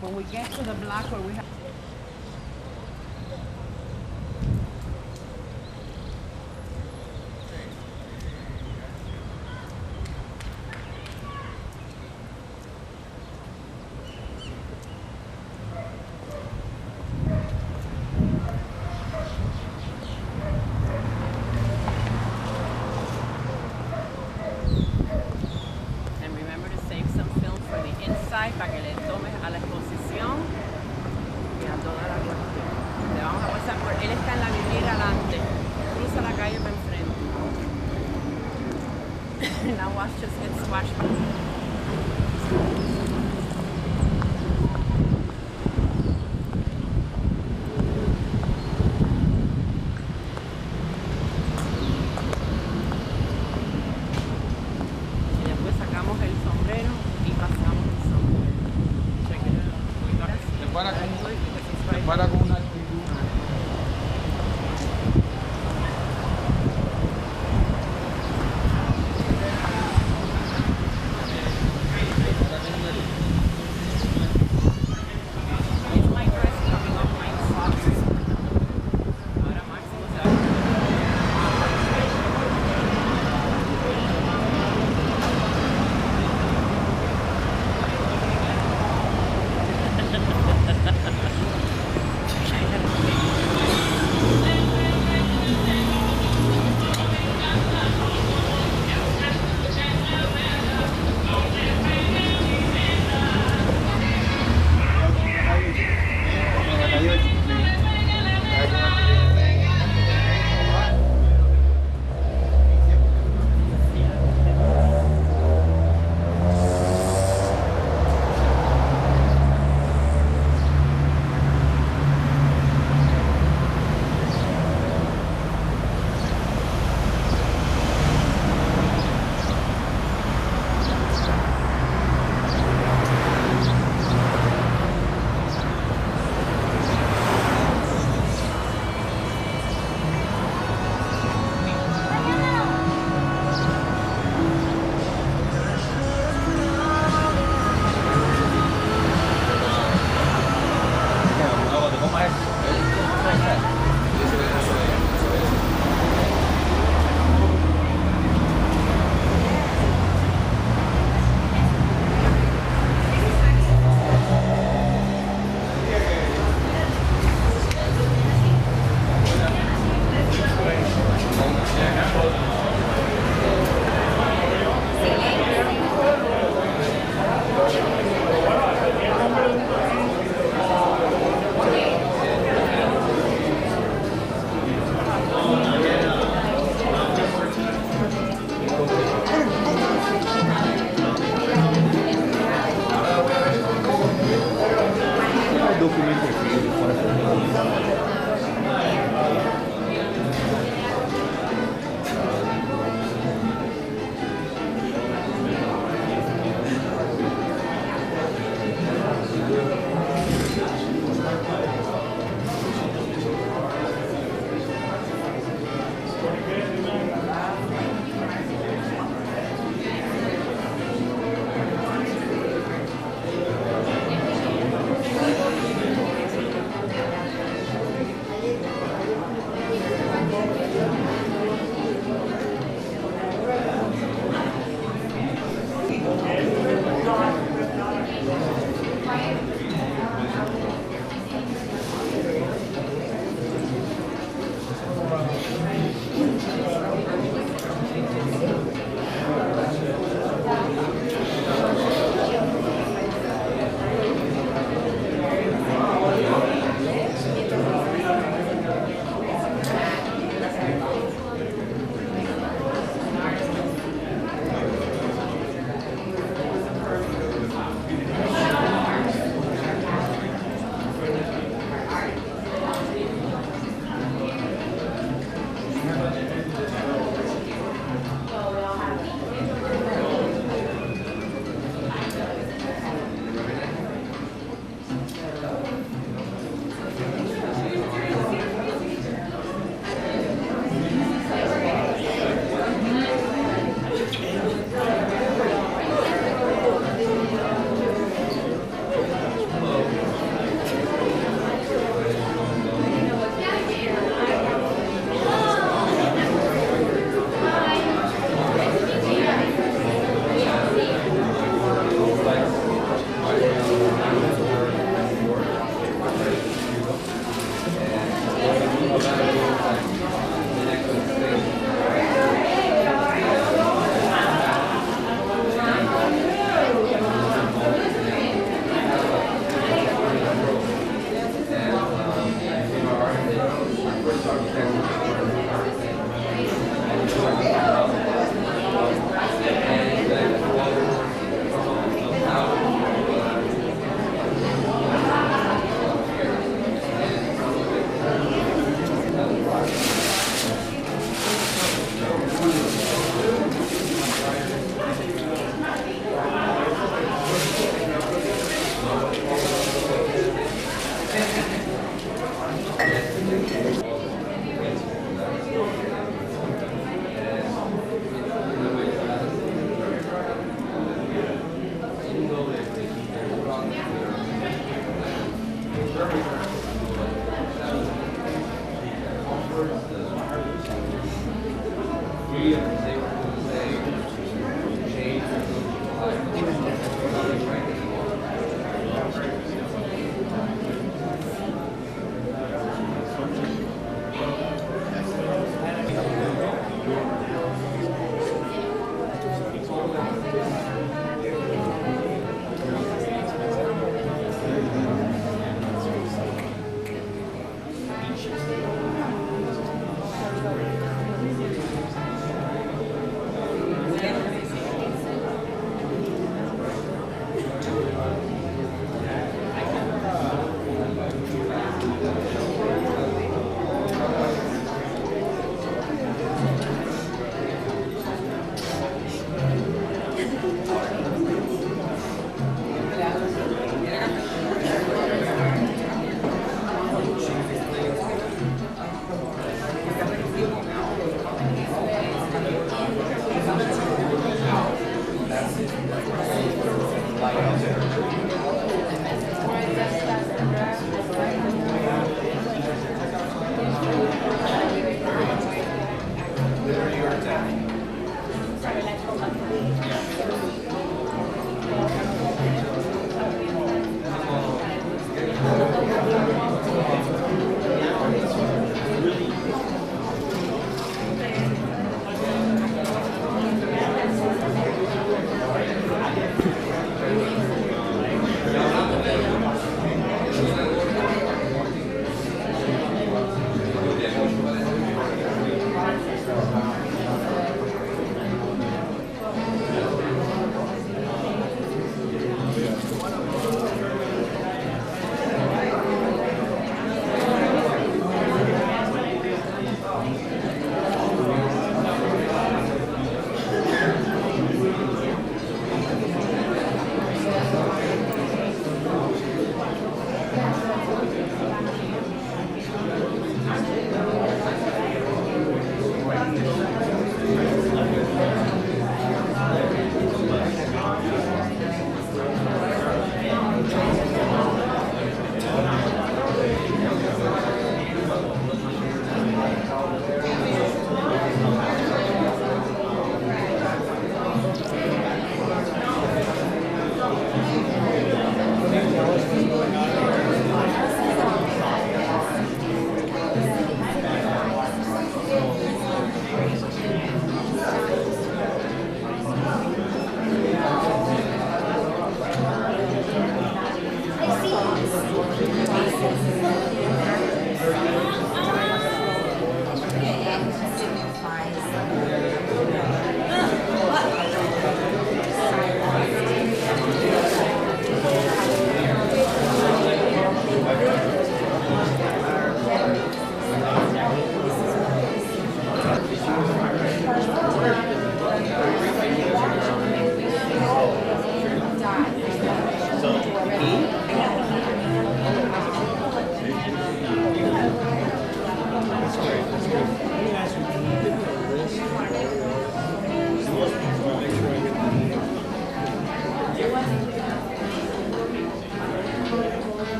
When we get to the block where we have para que le tomes a la exposición y a toda la cuestión. Le vamos a pasar por... Él está en la vidriera adelante. Cruza la calle para enfrente. Now watch just get squashed. Para con una actitud.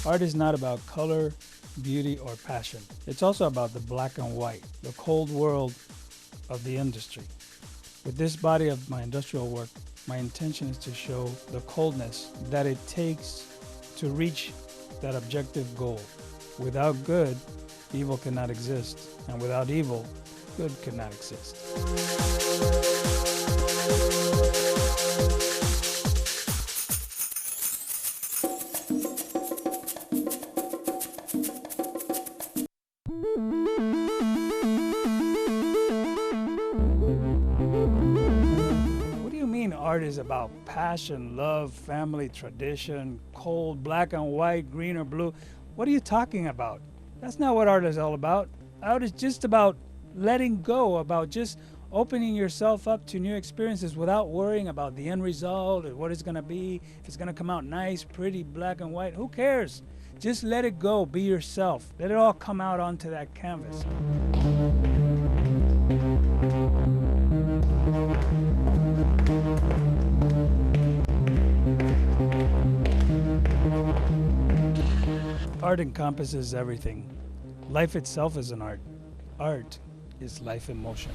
Art is not about color, beauty, or passion. It's also about the black and white, the cold world of the industry. With this body of my industrial work, my intention is to show the coldness that it takes to reach that objective goal. Without good, evil cannot exist, and without evil, good cannot exist. Art is about passion, love, family, tradition, cold, black and white, green or blue. What are you talking about? That's not what art is all about. Art is just about letting go, about just opening yourself up to new experiences without worrying about the end result or what it's gonna be, if it's gonna come out nice, pretty, black and white. Who cares? Just let it go, be yourself. Let it all come out onto that canvas. Art encompasses everything. Life itself is an art. Art is life in motion.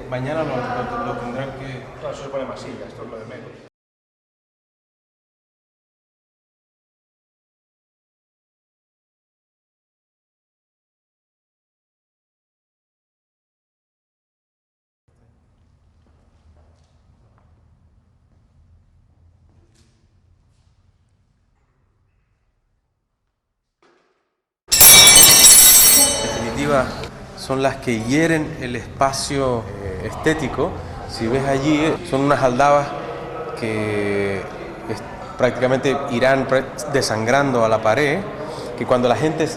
Mañana lo tendrán que... Claro, eso se pone masilla, esto es lo de menos. En definitiva, son las que hieren el espacio estético. Si ves allí, son unas aldabas que prácticamente irán desangrando a la pared, que cuando la gente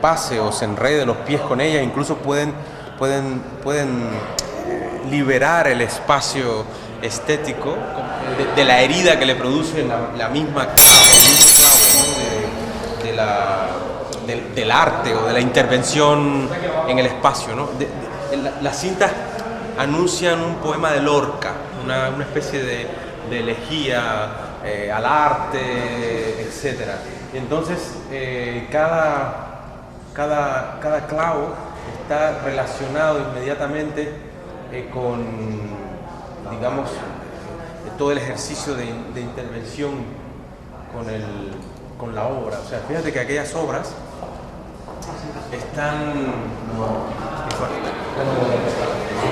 pase o se enrede los pies con ellas, incluso pueden liberar el espacio estético de la herida que le produce la misma clave, el mismo clavo, ¿no? del arte o de la intervención en el espacio, ¿no? Las cintas anuncian un poema de Lorca, una especie de elegía al arte, etc. Entonces, cada clavo está relacionado inmediatamente con, digamos, todo el ejercicio de intervención con la obra. O sea, fíjate que aquellas obras están como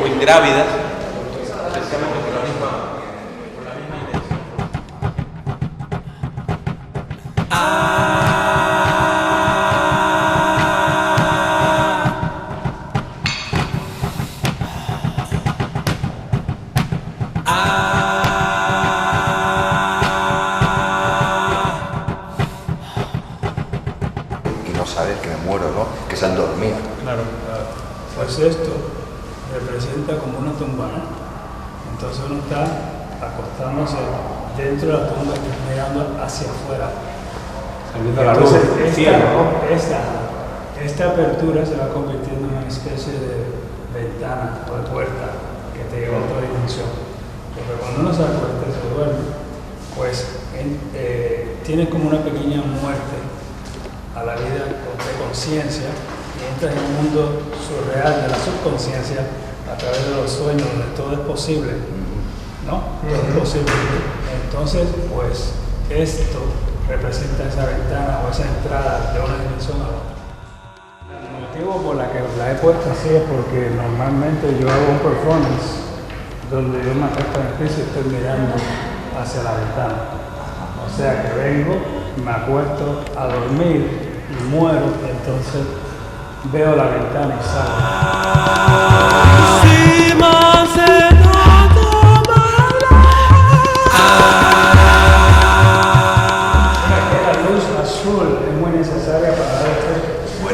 ingrávidas, precisamente por la misma idea. Y no sabes que me muero, ¿no? Que se han dormido. Claro, claro. Pues esto representa como una tumba, ¿no? Entonces uno está acostándose dentro de la tumba y mirando hacia afuera. Saliendo a la luz del cielo, ¿no? Esta apertura se va convirtiendo en una especie de ventana o de puerta que te lleva a otra dimensión. Porque cuando uno se acuesta y se duerme, pues tienes como una pequeña muerte a la vida de conciencia y entras en un mundo surreal de la subconsciencia a través de los sueños donde todo es posible, ¿no? Todo es posible. Entonces, pues esto representa esa ventana o esa entrada de una dimensión a otra. El motivo motivo por la que la he puesto así es porque normalmente yo hago un performance donde yo me acuesto en el piso y estoy mirando hacia la ventana. O sea que vengo, me acuesto a dormir y muero, y entonces veo la ventana y salgo. La luz azul es muy necesaria para dar efecto,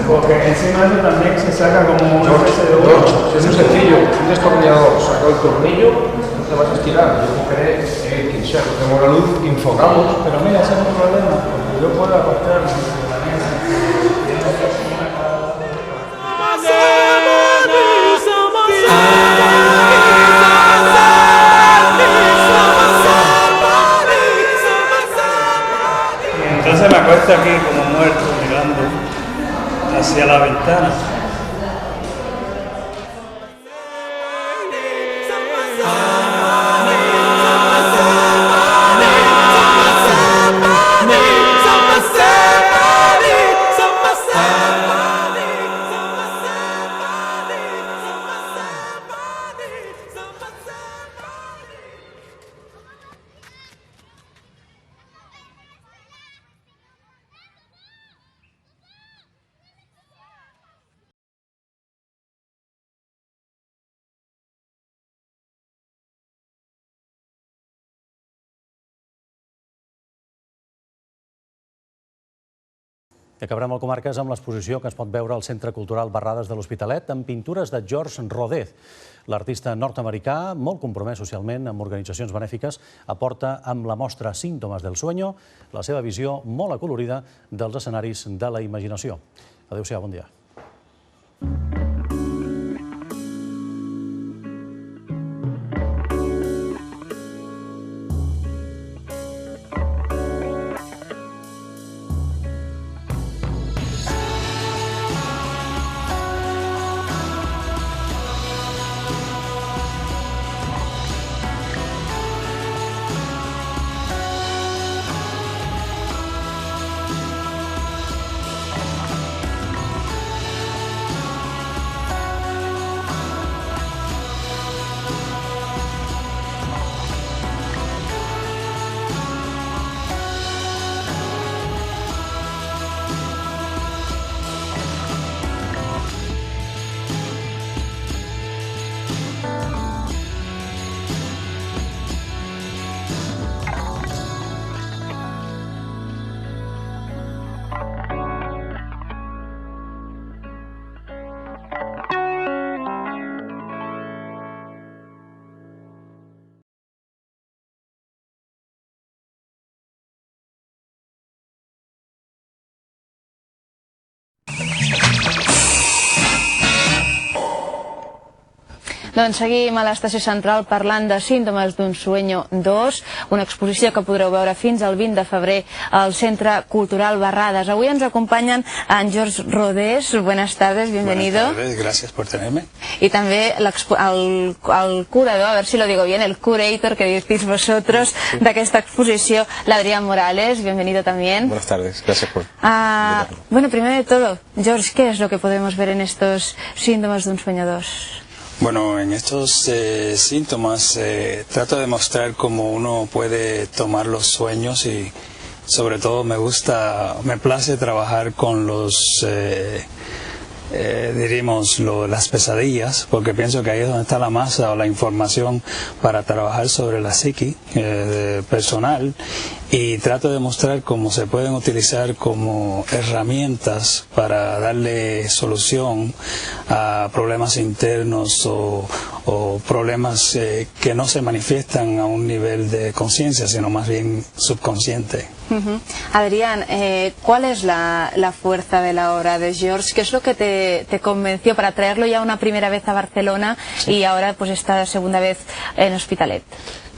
porque encima de eso también se saca como una especie de huevo. Es muy sencillo, un destornillador, saca el tornillo, no te vas a estirar, yo cogeré el quinchero, tengo la luz, enfocamos. Pero mira, ese es un problema, porque yo puedo acostarme en la mesa y una cada lado de y entonces me acuesto aquí como muerto mirando hacia la ventana. I acabarem el Comarques amb l'exposició que es pot veure al Centre Cultural Barrades de l'Hospitalet amb pintures de George Rodez. L'artista nord-americà, molt compromès socialment amb organitzacions benèfiques, aporta amb la mostra Síntomas del sueño la seva visió molt acolorida dels escenaris de la imaginació. Adéu-siau, bon dia. Doncs seguim a l'estació central parlant de Síntomas d'un sueño 2, una exposició que podreu veure fins al 20 de febrer al Centre Cultural Barrades. Avui ens acompanyen en George Rodez. Buenas tardes, bienvenido. Buenas tardes, gracias por tenerme. Y también el curador, a ver si lo digo bien, el curator que decís vosotros de esta exposición, Adrián Morales. Bienvenido también. Buenas tardes, gracias por... Bueno, primero de todo, George, ¿qué es lo que podemos ver en estos Síntomas d'un sueño 2? Bueno, en estos síntomas trato de mostrar cómo uno puede tomar los sueños y sobre todo me place trabajar con los, diríamos, las pesadillas, porque pienso que ahí es donde está la masa o la información para trabajar sobre la psique personal, y trato de mostrar cómo se pueden utilizar como herramientas para darle solución a problemas internos o problemas que no se manifiestan a un nivel de conciencia, sino más bien subconsciente. Adrián, ¿cuál es la fuerza de la obra de George? ¿Qué es lo que te convenció para traerlo ya una primera vez a Barcelona y ahora pues esta segunda vez en Hospitalet?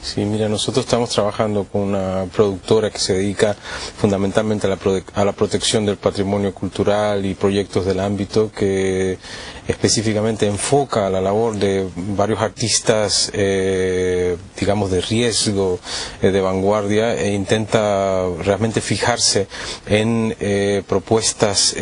Sí, mira, nosotros estamos trabajando con una productora que se dedica fundamentalmente a la protección del patrimonio cultural y proyectos del ámbito, que específicamente enfoca la labor de varios artistas, digamos, de riesgo, de vanguardia, e intenta realmente fijarse en propuestas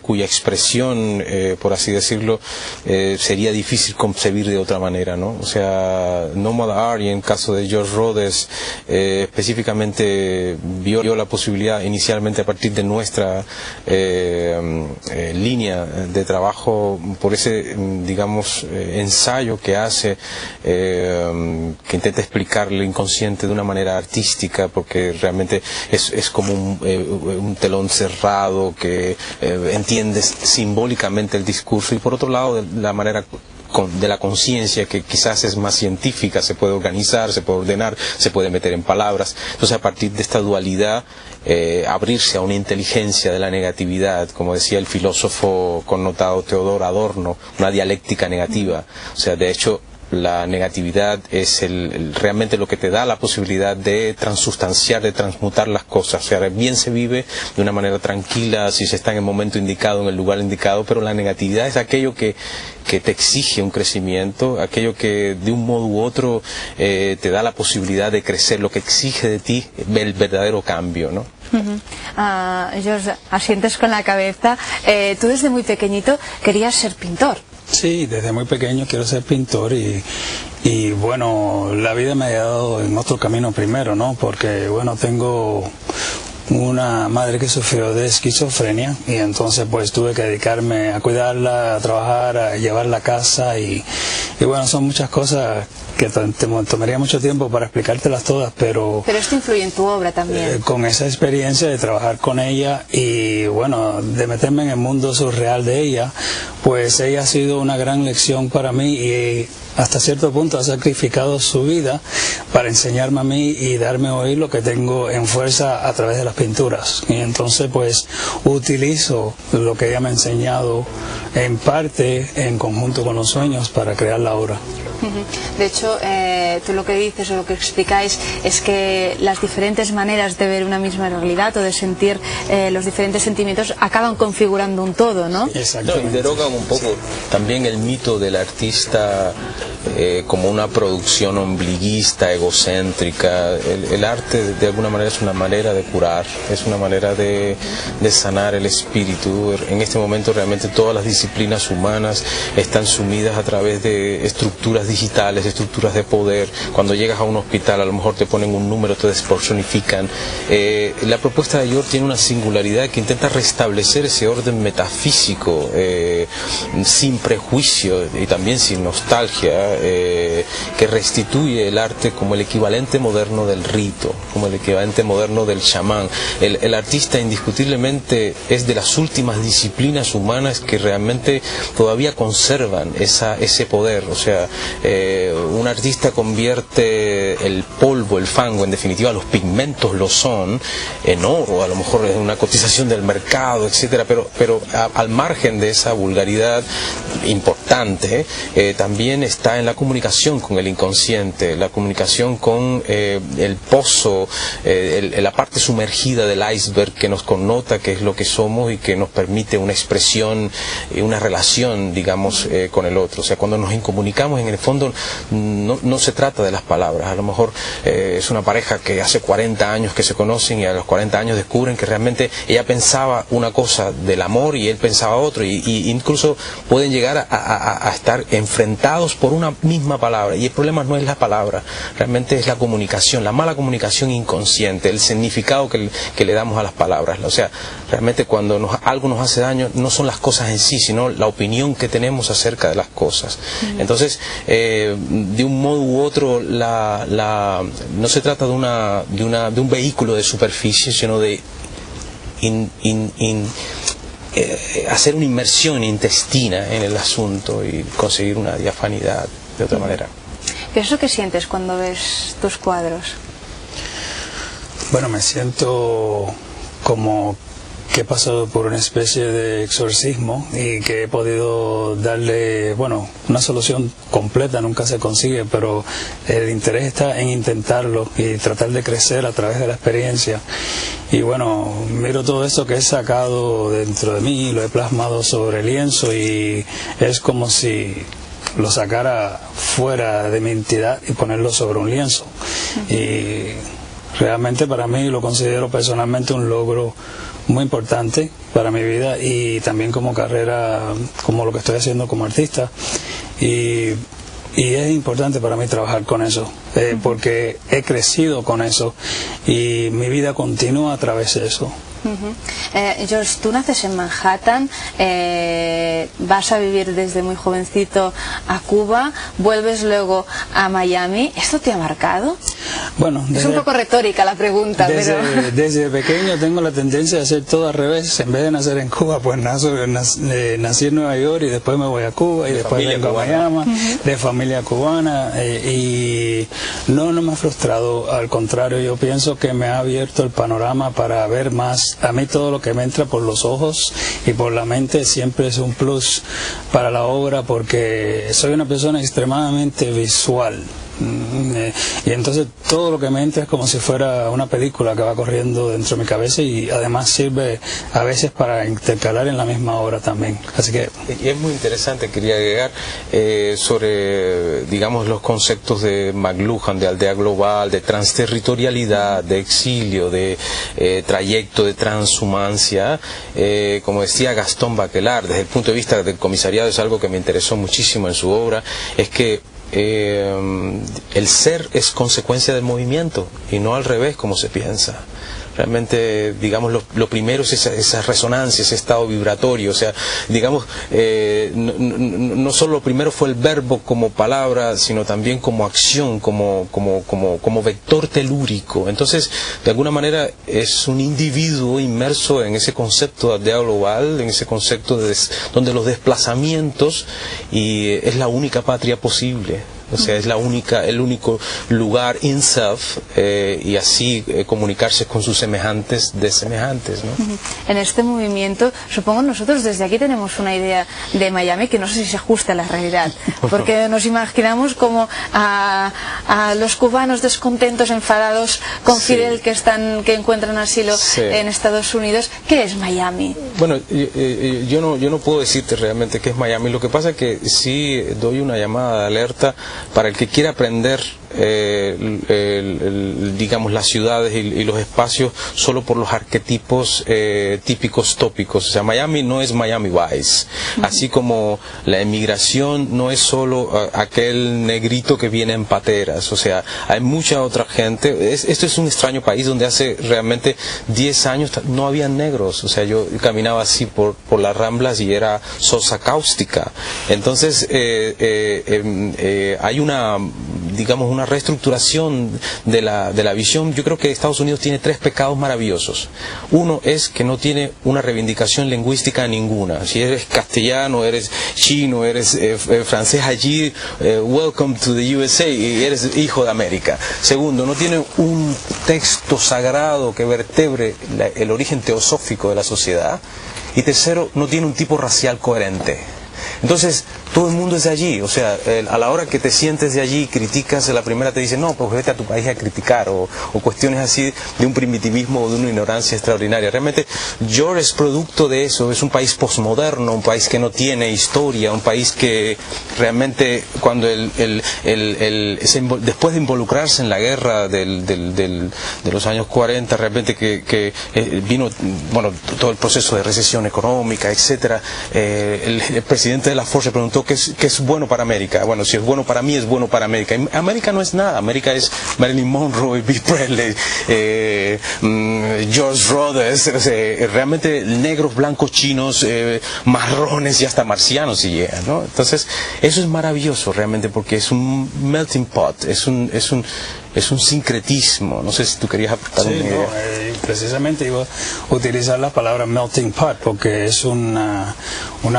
cuya expresión, por así decirlo, sería difícil concebir de otra manera, ¿no? O sea, Nomad Art, y en caso de George Rhodes, específicamente vio la posibilidad inicialmente a partir de nuestra línea de trabajo, por ese, digamos, ensayo que hace, que intenta explicar el inconsciente de una manera artística, porque realmente es como un telón cerrado que entiendes simbólicamente el discurso, y por otro lado de la manera de la conciencia, que quizás es más científica, se puede organizar, se puede ordenar, se puede meter en palabras. Entonces, a partir de esta dualidad, abrirse a una inteligencia de la negatividad, como decía el filósofo connotado Theodor Adorno, una dialéctica negativa. O sea, de hecho, la negatividad es realmente lo que te da la posibilidad de transustanciar, de transmutar las cosas. O sea, bien se vive de una manera tranquila si se está en el momento indicado, en el lugar indicado, pero la negatividad es aquello que te exige un crecimiento, aquello que de un modo u otro te da la posibilidad de crecer, lo que exige de ti el verdadero cambio, ¿no? George, asientes con la cabeza. Tú desde muy pequeñito querías ser pintor. Sí, desde muy pequeño quiero ser pintor y bueno, la vida me ha dado en otro camino primero, ¿no? Porque bueno, tengo una madre que sufrió de esquizofrenia y entonces pues tuve que dedicarme a cuidarla, a trabajar, a llevarla a casa y bueno, son muchas cosas que te tomaría mucho tiempo para explicártelas todas, pero esto influye en tu obra también. Con esa experiencia de trabajar con ella y bueno, de meterme en el mundo surreal de ella, pues ella ha sido una gran lección para mí y hasta cierto punto ha sacrificado su vida para enseñarme a mí y darme hoy lo que tengo en fuerza a través de las pinturas. Y entonces pues utilizo lo que ella me ha enseñado en parte en conjunto con los sueños para crear la obra. De hecho, tú lo que dices o lo que explicáis es que las diferentes maneras de ver una misma realidad o de sentir los diferentes sentimientos acaban configurando un todo, ¿no? Exactamente. No, y derogan un poco también el mito del artista como una producción ombliguista, egocéntrica. El arte de alguna manera es una manera de curar, es una manera de sanar el espíritu. En este momento realmente todas las disciplinas humanas están sumidas a través de estructuras digitales, estructuras de poder. Cuando llegas a un hospital a lo mejor te ponen un número, te despersonifican. La propuesta de George tiene una singularidad que intenta restablecer ese orden metafísico sin prejuicio y también sin nostalgia, que restituye el arte como el equivalente moderno del rito, como el equivalente moderno del chamán. El artista indiscutiblemente es de las últimas disciplinas humanas que realmente todavía conservan ese poder. O sea, un artista convierte el polvo, el fango, en definitiva los pigmentos lo son, en oro, a lo mejor es una cotización del mercado, etcétera, pero al margen de esa vulgaridad importante, también está en la comunicación con el inconsciente, la comunicación con el pozo, la parte sumergida del iceberg que nos connota que es lo que somos y que nos permite una expresión, una relación, digamos, con el otro. O sea, cuando nos incomunicamos, en el fondo no se trata de las palabras. A lo mejor es una pareja que hace 40 años que se conocen y a los 40 años descubren que realmente ella pensaba una cosa del amor y él pensaba otro, y incluso pueden llegar a estar enfrentados por una misma palabra, y el problema no es la palabra, realmente es la comunicación, la mala comunicación inconsciente, el significado que le damos a las palabras. O sea, realmente cuando algo nos hace daño no son las cosas en sí, sino la opinión que tenemos acerca de las cosas. Entonces, de un modo u otro, no se trata de un vehículo de superficie, sino de hacer una inmersión intestina en el asunto y conseguir una diafanidad de otra manera. ¿Qué es lo que sientes cuando ves tus cuadros? Bueno, me siento como que he pasado por una especie de exorcismo y que he podido darle, bueno, una solución completa nunca se consigue, pero el interés está en intentarlo y tratar de crecer a través de la experiencia. Y bueno, miro todo eso que he sacado dentro de mí, lo he plasmado sobre el lienzo y es como si lo sacara fuera de mi entidad y ponerlo sobre un lienzo. Y realmente para mí lo considero personalmente un logro muy importante para mi vida y también como carrera, como lo que estoy haciendo como artista. Y es importante para mí trabajar con eso, porque he crecido con eso y mi vida continúa a través de eso. George, tú naces en Manhattan, vas a vivir desde muy jovencito a Cuba, vuelves luego a Miami. ¿Esto te ha marcado? Bueno, es un poco retórica la pregunta, pero... Desde pequeño tengo la tendencia de hacer todo al revés. En vez de nacer en Cuba, pues nací en Nueva York y después me voy a Cuba y después vengo a Miami, de familia cubana, y no me ha frustrado, al contrario, yo pienso que me ha abierto el panorama para ver más. A mí todo lo que me entra por los ojos y por la mente siempre es un plus para la obra, porque soy una persona extremadamente visual. Y entonces todo lo que me entra es como si fuera una película que va corriendo dentro de mi cabeza, y además sirve a veces para intercalar en la misma obra también. Así que... Y es muy interesante, quería agregar sobre, digamos, los conceptos de McLuhan, de aldea global, de transterritorialidad, de exilio, de trayecto, de transhumancia. Como decía Gastón Bachelard, desde el punto de vista del comisariado, es algo que me interesó muchísimo en su obra, es que el ser es consecuencia del movimiento y no al revés como se piensa. Realmente, digamos, lo primero es esa resonancia, ese estado vibratorio. O sea, digamos, no solo lo primero fue el verbo como palabra, sino también como acción, como vector telúrico. Entonces, de alguna manera, es un individuo inmerso en ese concepto de aldea global, en ese concepto donde los desplazamientos es la única patria posible. O sea, es el único lugar in self, y así comunicarse con sus semejantes de semejantes, ¿no? En este movimiento, supongo nosotros desde aquí tenemos una idea de Miami que no sé si se ajusta a la realidad, porque nos imaginamos como a los cubanos descontentos, enfadados con Fidel, que encuentran asilo en Estados Unidos. ¿Qué es Miami? Bueno, yo no puedo decirte realmente qué es Miami. Lo que pasa es que sí doy una llamada de alerta para el que quiera aprender, digamos, las ciudades y los espacios solo por los arquetipos típicos tópicos. O sea, Miami no es Miami Vice, así como la emigración no es solo aquel negrito que viene en pateras. O sea, hay mucha otra gente. Esto es un extraño país donde hace realmente 10 años no había negros. O sea, yo caminaba así por las Ramblas y era sosa cáustica. Entonces hay una reestructuración de la visión. Yo creo que Estados Unidos tiene 3 pecados maravillosos. Uno es que no tiene una reivindicación lingüística ninguna. Si eres castellano, eres chino, eres francés allí, welcome to the USA, y eres hijo de América. Segundo, no tiene un texto sagrado que vertebre el origen teosófico de la sociedad. Y tercero, no tiene un tipo racial coherente. Entonces, todo el mundo es de allí. O sea, a la hora que te sientes de allí, criticas, la primera te dice, no, pues vete a tu país a criticar, o cuestiones así de un primitivismo o de una ignorancia extraordinaria. Realmente, George es producto de eso. Es un país posmoderno, un país que no tiene historia, un país que realmente, cuando después de involucrarse en la guerra de los años 40, realmente que vino, bueno, todo el proceso de recesión económica, etcétera, el presidente de la Ford se preguntó ¿qué es bueno para América? Bueno, si es bueno para mí, es bueno para América. Y América no es nada. América es Marilyn Monroe, Bill Presley, George Rhodes, realmente negros, blancos, chinos, marrones y hasta marcianos si llegan, ¿no? Entonces, eso es maravilloso realmente, porque es un melting pot, es un sincretismo. No sé si tú querías aportar una idea. Precisamente iba a utilizar la palabra melting pot, porque es una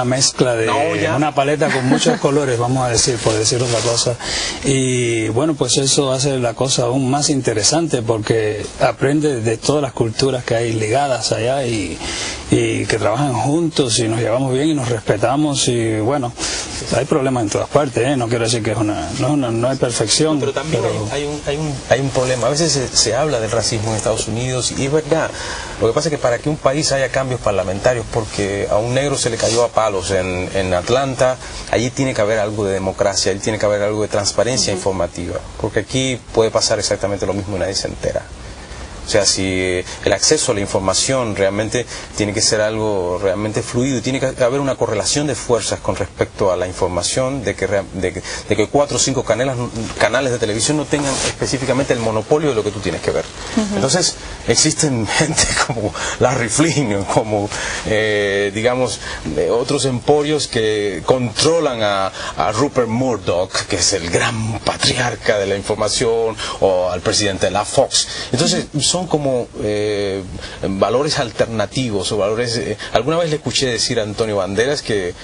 mezcla de una paleta con muchos colores, vamos a decir, por decir otra cosa. Y bueno, pues eso hace la cosa aún más interesante, porque aprende de todas las culturas que hay ligadas allá, y y que trabajan juntos y nos llevamos bien y nos respetamos, y bueno, hay problemas en todas partes, no quiero decir que no hay perfección. Pero también hay un problema. A veces se habla del racismo en Estados Unidos y es verdad. Lo que pasa es que para que un país haya cambios parlamentarios, porque a un negro se le cayó a palos en Atlanta, allí tiene que haber algo de democracia, allí tiene que haber algo de transparencia informativa, porque aquí puede pasar exactamente lo mismo y nadie se entera. O sea, si el acceso a la información realmente tiene que ser algo realmente fluido, y tiene que haber una correlación de fuerzas con respecto a la información, de que 4 o 5 canales de televisión no tengan específicamente el monopolio de lo que tú tienes que ver. Entonces, existen gente como Larry Flynn, como, digamos, otros emporios que controlan a Rupert Murdoch, que es el gran patriarca de la información, o al presidente de la Fox. Entonces, son como valores alternativos o valores. Alguna vez le escuché decir a Antonio Banderas que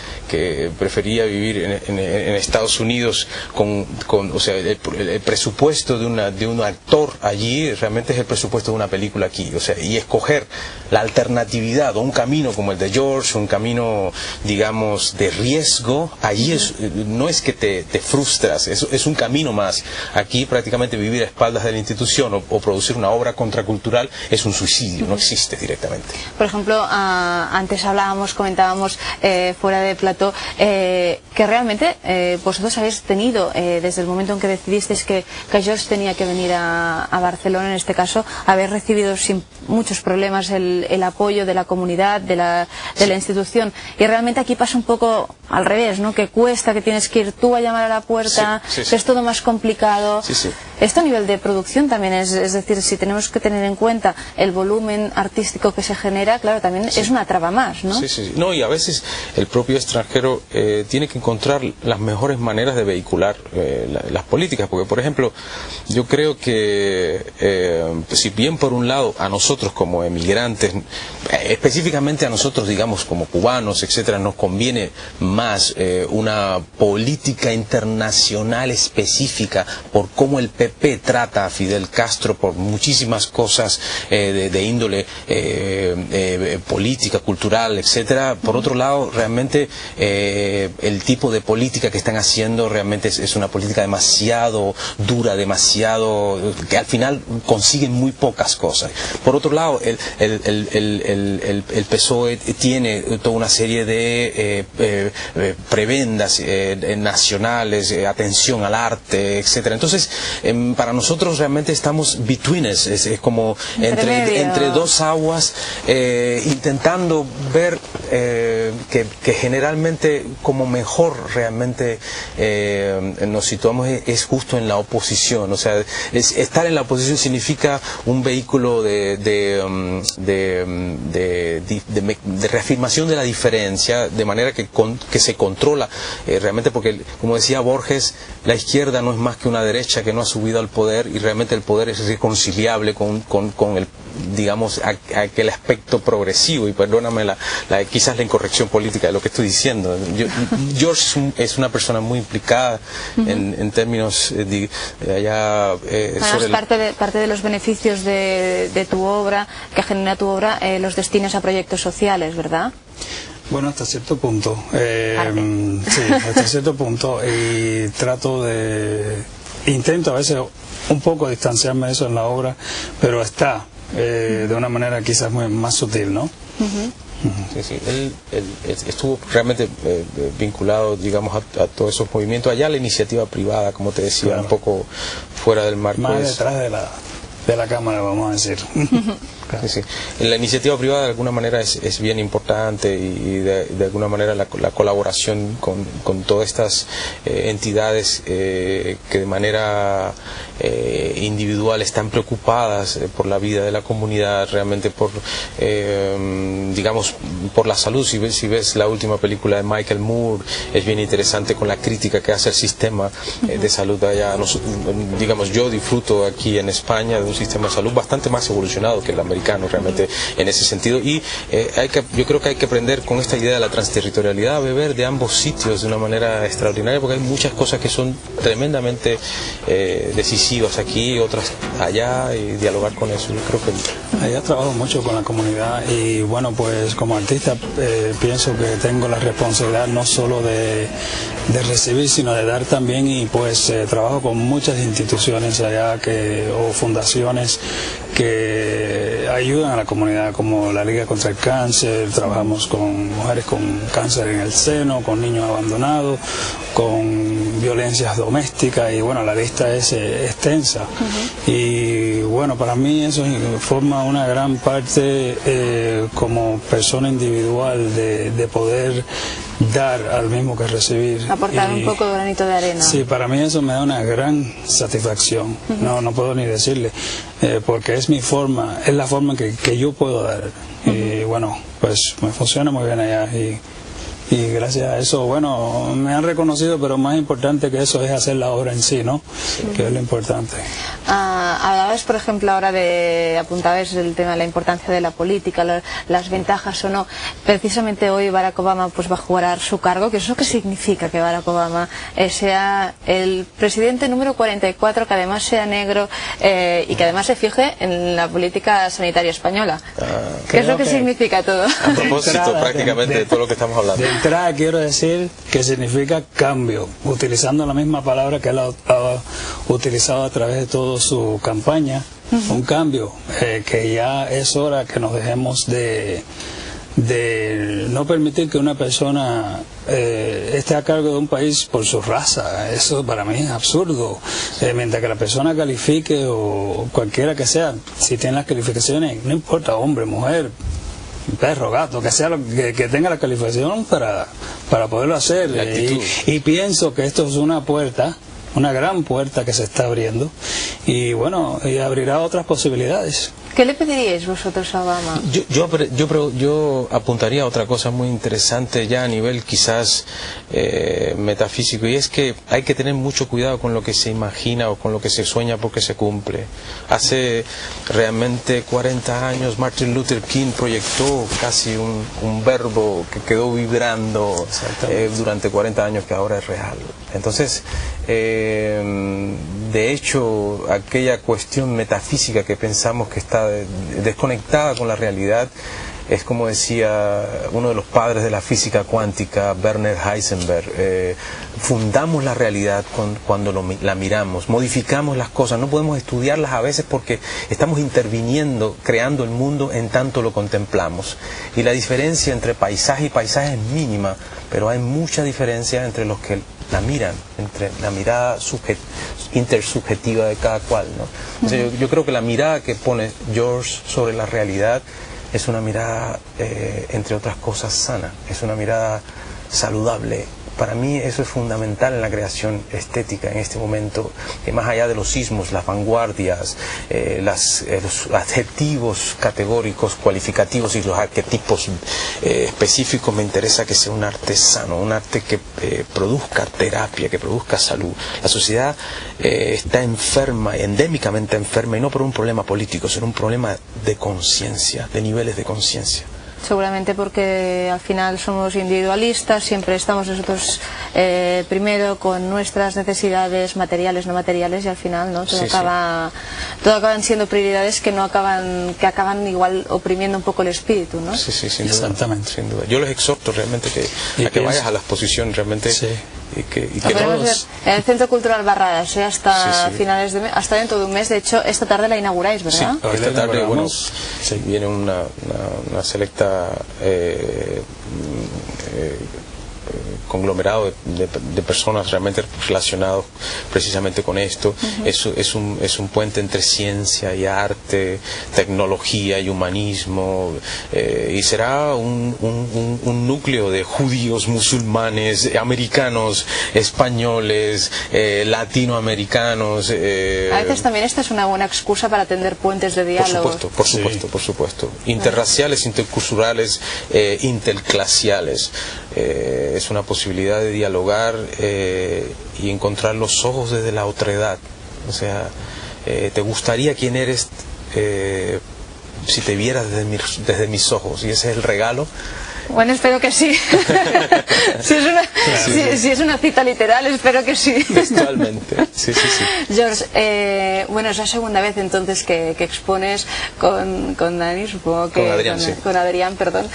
prefería vivir en Estados Unidos o sea, el presupuesto de un actor allí realmente es el presupuesto de una película aquí, o sea, y escoger la alternatividad o un camino como el de George, un camino, digamos, de riesgo, allí no es que te frustras, es un camino más. Aquí prácticamente vivir a espaldas de la institución o producir una obra contracultural es un suicidio, no existe directamente. Por ejemplo, antes comentábamos fuera de plató, que realmente vosotros habéis tenido, desde el momento en que decidisteis que George tenía que venir a Barcelona, en este caso, habéis recibido sin muchos problemas el apoyo de la comunidad, de la institución, y realmente aquí pasa un poco al revés, ¿no? Que cuesta, que tienes que ir tú a llamar a la puerta, que es todo más complicado. Esto a nivel de producción también es decir, si tenemos que tener en cuenta el volumen artístico que se genera, claro, también es una traba más, ¿no? No, y a veces el propio extranjero tiene que encontrar las mejores maneras de vehicular las políticas, porque, por ejemplo, yo creo que si bien por un lado a nosotros como emigrantes, específicamente a nosotros, digamos, como cubanos, etcétera, nos conviene más una política internacional específica por cómo el PP trata a Fidel Castro, por muchísimas cosas de índole política, cultural, etcétera. Por otro lado, realmente el tipo de política que están haciendo realmente es una política demasiado dura, demasiado, que al final consiguen muy pocas cosas. Por otro lado, el PSOE tiene toda una serie de prebendas nacionales, atención al arte, etcétera. Entonces, para nosotros realmente estamos between us, es como entre dos aguas, intentando ver que generalmente como mejor realmente nos situamos es justo en la oposición. O sea, estar en la oposición significa un vehículo de reafirmación de la diferencia, de manera que se controla realmente, porque, como decía Borges, la izquierda no es más que una derecha que no ha subido al poder, y realmente el poder es reconciliable con el, digamos, aquel aspecto progresivo. Y perdóname quizás la incorrección política de lo que estoy diciendo. George es una persona muy implicada en términos parte de los beneficios de tu obra, que genera tu obra, los destinos a proyectos sociales, ¿verdad? Bueno, hasta cierto punto. Sí, hasta cierto punto. Y intento a veces un poco distanciarme de eso en la obra, pero está de una manera quizás más sutil, ¿no? Él estuvo realmente vinculado, digamos, a todos esos movimientos. Allá la iniciativa privada, como te decía, claro, un poco fuera del marco. Más detrás de la cámara, vamos a decir. Claro. La iniciativa privada de alguna manera es bien importante, y de alguna manera la colaboración con todas estas entidades que de manera individual están preocupadas por la vida de la comunidad, realmente por digamos, por la salud. Si ves la última película de Michael Moore, es bien interesante con la crítica que hace el sistema de salud allá. Digamos, yo disfruto aquí en España de un sistema de salud bastante más evolucionado que el americano. latinoamericano realmente en ese sentido. Y yo creo que hay que aprender con esta idea de la transterritorialidad a beber de ambos sitios de una manera extraordinaria, porque hay muchas cosas que son tremendamente decisivas aquí, otras allá, y dialogar con eso. Yo creo que allá trabajo mucho con la comunidad y bueno, pues como artista pienso que tengo la responsabilidad no solo de recibir, sino de dar también, y pues trabajo con muchas instituciones allá o fundaciones que ayudan a la comunidad, como la Liga contra el Cáncer. Trabajamos con mujeres con cáncer en el seno, con niños abandonados, con violencias domésticas, y bueno, la lista es extensa. Y bueno, para mí eso forma una gran parte como persona individual de poder dar al mismo que recibir. Aportar un poco de granito de arena. Sí, para mí eso me da una gran satisfacción. No puedo ni decirle, porque es mi forma, es la forma que yo puedo dar. Y bueno, pues me funciona muy bien allá, y gracias a eso, bueno, me han reconocido, pero más importante que eso es hacer la obra en sí, ¿no? Que es lo importante. Hablabas, por ejemplo, ahora apuntabas el tema de la importancia de la política, las ventajas o no. Precisamente hoy Barack Obama pues va a jurar su cargo. ¿Qué es lo que significa que Barack Obama sea el presidente número 44, que además sea negro y que además se fije en la política sanitaria española? ¿Qué es lo que significa todo? A propósito prácticamente de todo lo que estamos hablando. De entrada quiero decir que significa cambio, utilizando la misma palabra que él ha utilizado a través de toda su campaña. Un cambio, que ya es hora que nos dejemos de no permitir que una persona esté a cargo de un país por su raza. Eso para mí es absurdo. Mientras que la persona califique, o cualquiera que sea, si tiene las calificaciones, no importa, hombre, mujer, perro, gato, que sea que tenga la calificación para poderlo hacer. Y pienso que esto es una puerta, una gran puerta que se está abriendo, y bueno, y abrirá otras posibilidades. ¿Qué le pediríais vosotros a Obama? Yo apuntaría a otra cosa muy interesante ya a nivel quizás metafísico, y es que hay que tener mucho cuidado con lo que se imagina o con lo que se sueña, porque se cumple. Hace realmente 40 años Martin Luther King proyectó casi un verbo que quedó vibrando durante 40 años, que ahora es real. Entonces, de hecho, aquella cuestión metafísica que pensamos que está desconectada con la realidad, es como decía uno de los padres de la física cuántica, Werner Heisenberg, fundamos la realidad cuando la miramos, modificamos las cosas, no podemos estudiarlas a veces porque estamos interviniendo, creando el mundo en tanto lo contemplamos. Y la diferencia entre paisaje y paisaje es mínima, pero hay mucha diferencia entre los que la miran, entre la mirada intersubjetiva de cada cual, ¿no? Entonces, yo creo que la mirada que pone George sobre la realidad es una mirada, entre otras cosas, sana, es una mirada saludable. Para mí eso es fundamental en la creación estética en este momento, que más allá de los sismos, las vanguardias, los adjetivos categóricos, cualificativos y los arquetipos específicos, me interesa que sea un arte sano, un arte que produzca terapia, que produzca salud. La sociedad está enferma, endémicamente enferma, y no por un problema político, sino un problema de conciencia, de niveles de conciencia. Seguramente porque al final somos individualistas, siempre estamos nosotros primero con nuestras necesidades materiales, no materiales, y al final no todo acaban siendo prioridades que acaban igual oprimiendo un poco el espíritu, ¿no? Sí, sin duda. Exactamente. Sin duda. Yo les exhorto realmente a que vayas a la exposición realmente. Sí. Y que todos... En el Centro Cultural Barradas, hasta finales de mes, hasta dentro de un mes. De hecho, esta tarde la inauguráis, ¿verdad? Sí, esta tarde, bueno, viene una selecta conglomerado de personas realmente relacionados precisamente con esto. Es un puente entre ciencia y arte, tecnología y humanismo, y será un núcleo de judíos, musulmanes, americanos, españoles, latinoamericanos. A veces también esta es una buena excusa para tender puentes de diálogo. Por supuesto. Interraciales, interculturales, interclasiales. Es una posibilidad de dialogar y encontrar los ojos desde la otredad. O sea, te gustaría quién eres si te vieras desde mis ojos, y ese es el regalo. Bueno, espero que sí. Si es una cita literal, espero que sí. Textualmente, sí. George, bueno, es la segunda vez entonces que expones con Dani, supongo que... Con Adrián, sí. Con Adrián, perdón.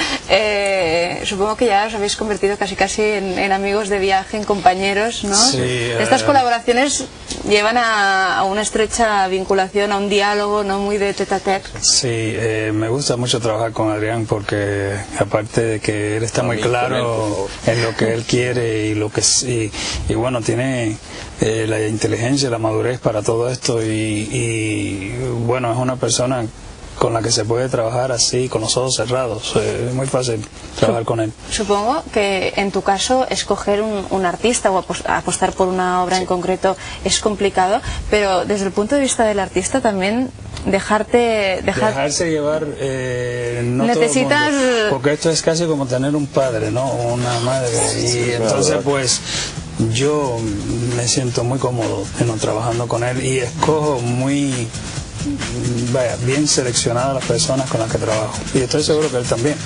Supongo que ya os habéis convertido casi en amigos de viaje, en compañeros, ¿no? Sí. Estas colaboraciones llevan a una estrecha vinculación, a un diálogo, ¿no? Muy de tete a tete. Sí, me gusta mucho trabajar con Adrián porque aparte de que él está muy claro en lo que él quiere y lo que y bueno, tiene la inteligencia, la madurez para todo esto y bueno, es una persona con la que se puede trabajar así, con los ojos cerrados. Es muy fácil trabajar con él. Supongo que en tu caso escoger un artista o apostar por una obra en concreto es complicado, pero desde el punto de vista del artista también dejarse llevar, no necesitas... todo el mundo, porque esto es casi como tener un padre, ¿no? O una madre, y entonces pues yo me siento muy cómodo trabajando con él y escojo bien seleccionadas las personas con las que trabajo, y estoy seguro que él también.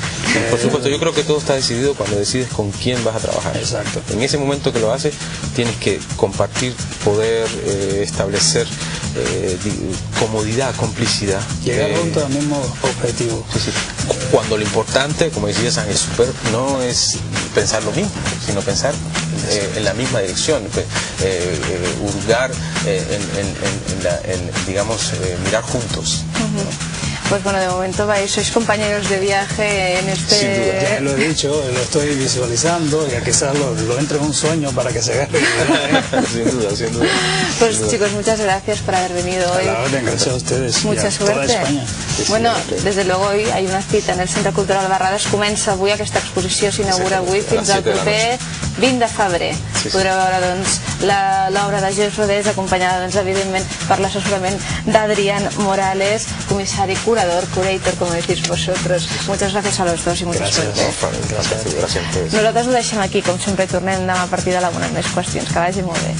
Por supuesto, yo creo que todo está decidido cuando decides con quién vas a trabajar. Exacto. En ese momento que lo haces, tienes que compartir, poder establecer comodidad, complicidad. Llegar juntos al mismo objetivo. Sí. Cuando lo importante, como decía Ángel Super, no es pensar lo mismo, sino pensar en la misma dirección, hurgar digamos, mirar juntos. Pues bueno, de momento sois compañeros de viaje en este... Sin duda, ya lo he dicho, lo estoy visualizando, y quizás lo entre en un sueño para que se vea. Sin duda. Pues chicos, muchas gracias por haber venido hoy. A la orden, gracias a ustedes. Mucha suerte. Toda España. Bueno, desde luego hoy hay una cita en el Centre Cultural Barrades. Comença avui, aquesta exposició s'inaugura avui fins al proper 20 de febrer. Podreu veure l'obra de George Rodés, acompanyada evidentment per l'assessorament d'Adrián Morales, comissari curador, curator, como decís vosotros. Muchas gracias a los dos y mucha suerte. Gràcies. Nosaltres ho deixem aquí, com sempre tornem demà a partir de la 1 amb més qüestions. Que vagi molt bé.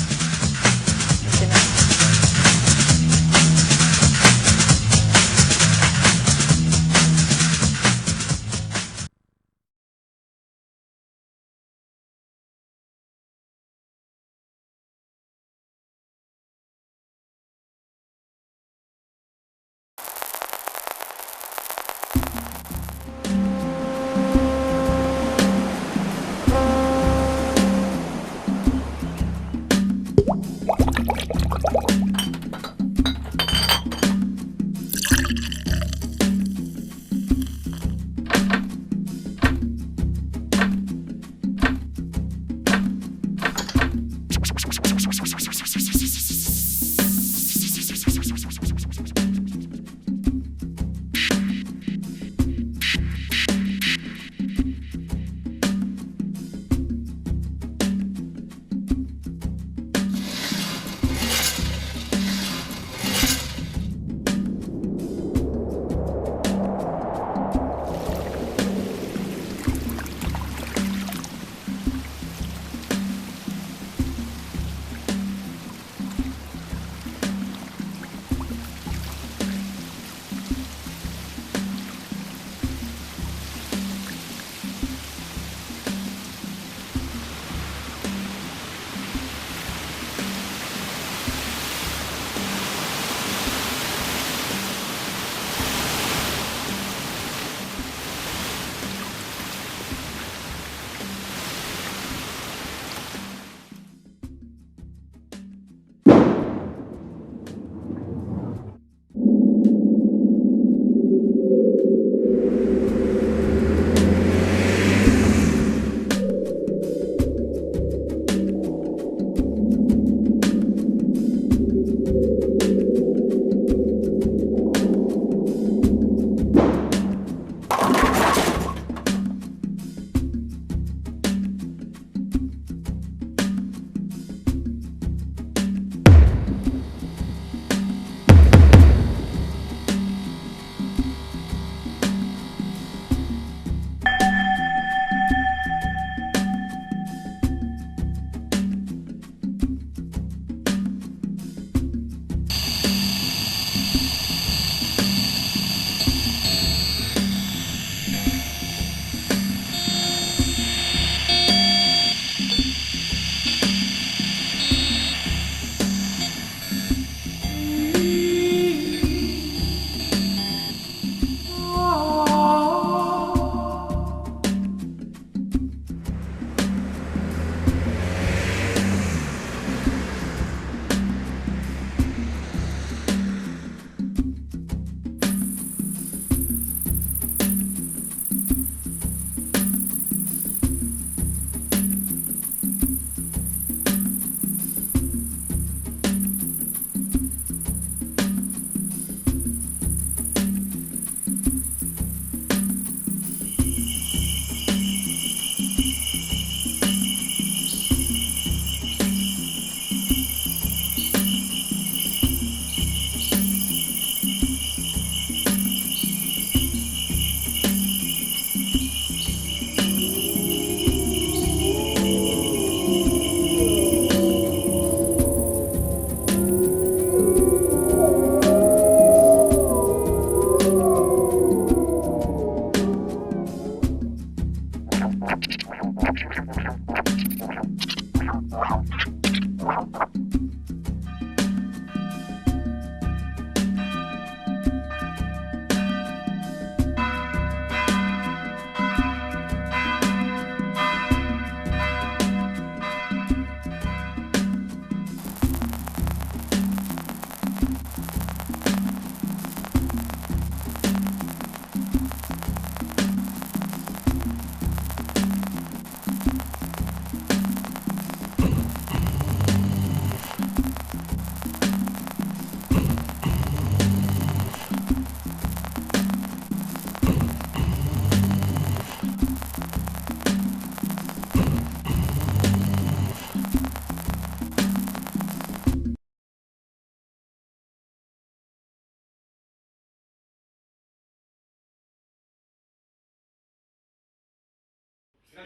Aquí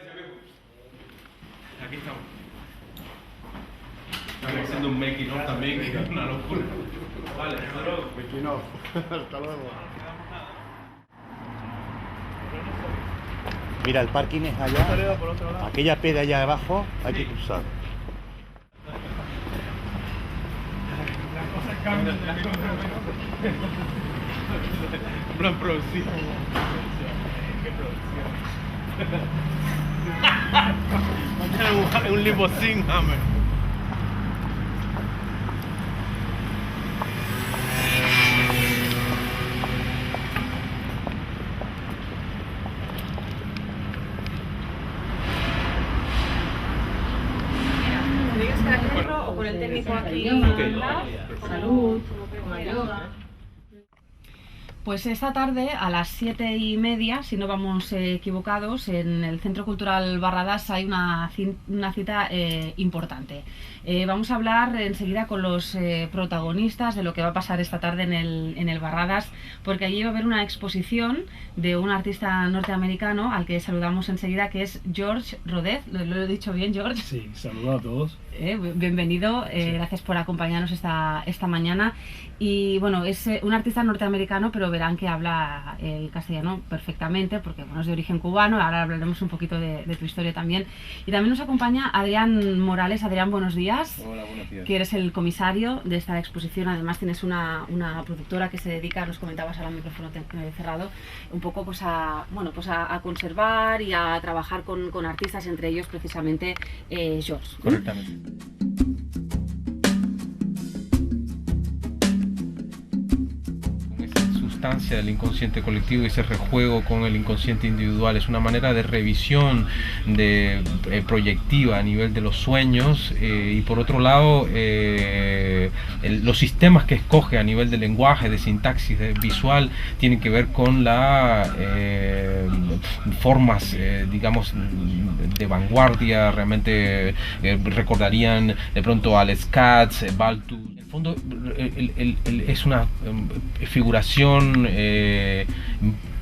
estamos. Estamos haciendo un making of también, que es una locura. Vale, hasta luego. Making of. Hasta luego. Mira, el parking es allá. Aquella piedra allá abajo hay que cruzar. Las cosas cambian. Una producción. ¿Qué producción? Un limosín, hammer. O con el técnico aquí. Salud. Pues esta tarde a las 7:30, si no vamos equivocados, en el Centro Cultural Barradas hay una cita importante. Vamos a hablar enseguida con los protagonistas de lo que va a pasar esta tarde en el Barradas, porque allí va a haber una exposición de un artista norteamericano al que saludamos enseguida, que es George Rodez. ¿Lo he dicho bien, George? Sí, saludo a todos. Bienvenido, gracias por acompañarnos esta mañana. Y bueno, es un artista norteamericano, pero verán que habla el castellano perfectamente, porque bueno, es de origen cubano. Ahora hablaremos un poquito de tu historia también. Y también nos acompaña Adrián Morales. Adrián, buenos días. Hola, buenos días. Que eres el comisario de esta exposición. Además tienes una productora que se dedica, nos comentabas ahora al micrófono cerrado, un poco pues a conservar y a trabajar con artistas, entre ellos precisamente George. Correctamente. Del inconsciente colectivo y ese rejuego con el inconsciente individual es una manera de revisión proyectiva a nivel de los sueños, y por otro lado los sistemas que escoge a nivel de lenguaje, de sintaxis, visual, tienen que ver con la formas digamos de vanguardia. Realmente recordarían de pronto a Alex Katz, Baltus. En el fondo es una figuración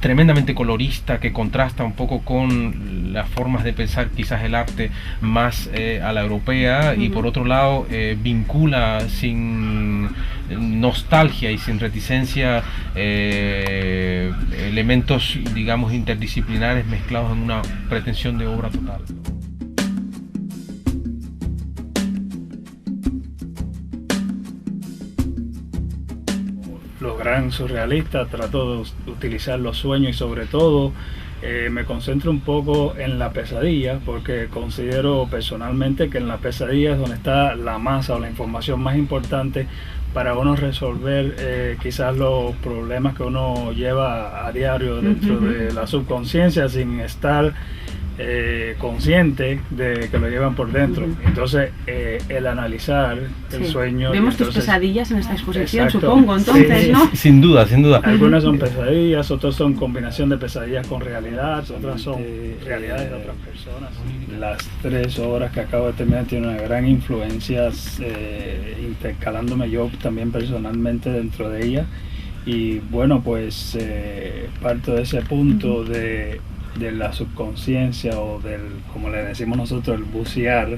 tremendamente colorista que contrasta un poco con las formas de pensar quizás el arte más a la europea, y por otro lado vincula sin nostalgia y sin reticencia elementos digamos interdisciplinares mezclados en una pretensión de obra total. Los gran surrealistas, trato de utilizar los sueños y sobre todo me concentro un poco en la pesadilla, porque considero personalmente que en la pesadilla es donde está la masa o la información más importante para uno resolver quizás los problemas que uno lleva a diario dentro de la subconsciencia sin estar consciente de que lo llevan por dentro. Entonces el analizar el sueño. Vemos tus pesadillas en esta exposición, supongo, entonces, sí, ¿no? Sin duda, sin duda. Algunas son pesadillas, otras son combinación de pesadillas con realidad, otras son realidades de otras personas. Las 3 obras que acabo de terminar tienen una gran influencia, intercalándome yo también personalmente dentro de ella. Y bueno, pues parto de ese punto de la subconsciencia o del, como le decimos nosotros, el bucear,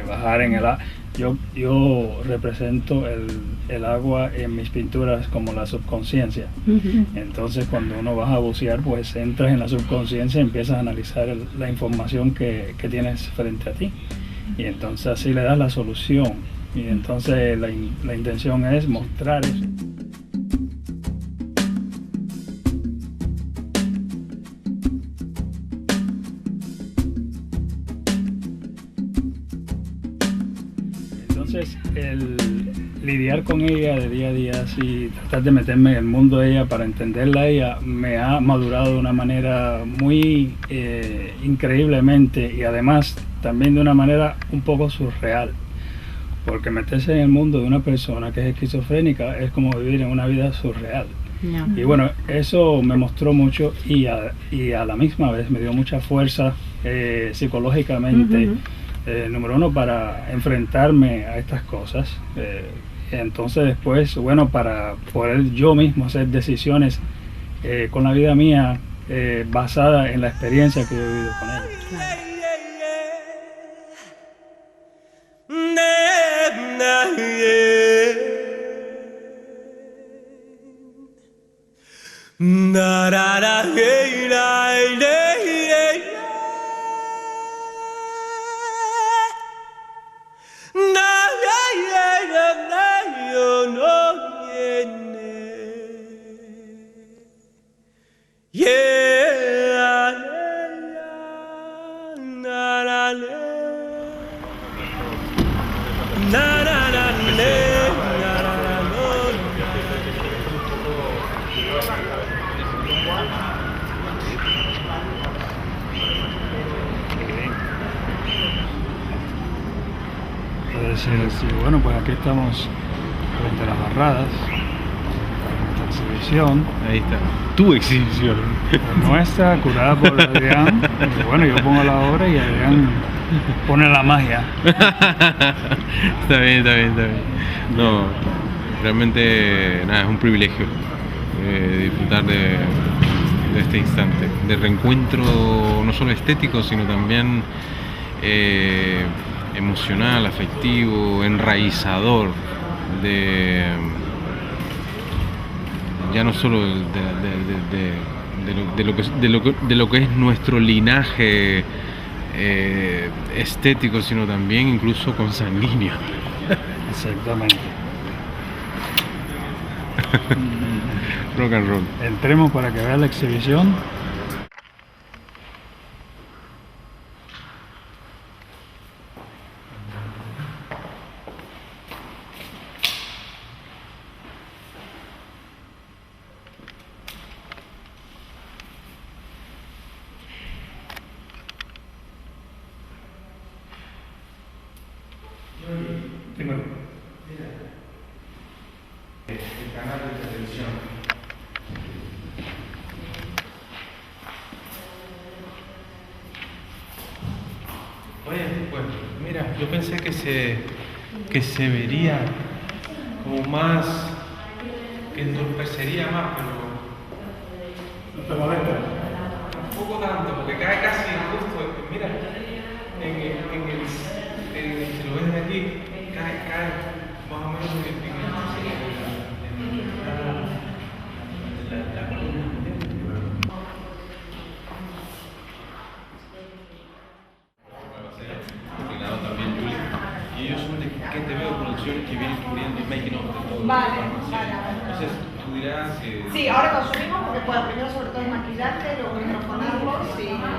bajar en el agua. Yo represento el agua en mis pinturas como la subconsciencia. Entonces cuando uno baja a bucear, pues entras en la subconsciencia y empiezas a analizar la información que tienes frente a ti. Y entonces así le das la solución. Y entonces la intención es mostrar eso. Entonces, el lidiar con ella de día a día, así, tratar de meterme en el mundo de ella para entenderla a ella, me ha madurado de una manera muy increíblemente, y además también de una manera un poco surreal, porque meterse en el mundo de una persona que es esquizofrénica es como vivir en una vida surreal. Y bueno, eso me mostró mucho y a la misma vez me dio mucha fuerza psicológicamente. Número uno, para enfrentarme a estas cosas. Entonces después, bueno, para poder yo mismo hacer decisiones con la vida mía, basada en la experiencia que yo he vivido con ellos. Entonces, bueno, pues aquí estamos frente a las barradas, nuestra exhibición. Ahí está, tu exhibición. Nuestra, curada por Adrián. Y bueno, yo pongo la obra y Adrián pone la magia. Está bien. No, realmente nada, es un privilegio disfrutar de este instante, de reencuentro no solo estético, sino también emocional, afectivo, enraizador, ya no solo de lo que es nuestro linaje estético, sino también incluso consanguíneo. Exactamente. Rock and roll. Entremos para que vean la exhibición. El canal de televisión. Oye, pues mira, yo pensé que se vería como más, que entorpecería más, pero ¿no te molesta? Tampoco tanto, porque cae casi justo, mira, si lo ves de aquí, cae más o menos en la columna. También, Juli. Y ellos son de que te veo producciones que vienen cubriendo making of de todo. Vale. Entonces, tú dirás que... Sí, ahora consumimos porque bueno, primero sobre todo es maquillaje, luego microfonarlos y luego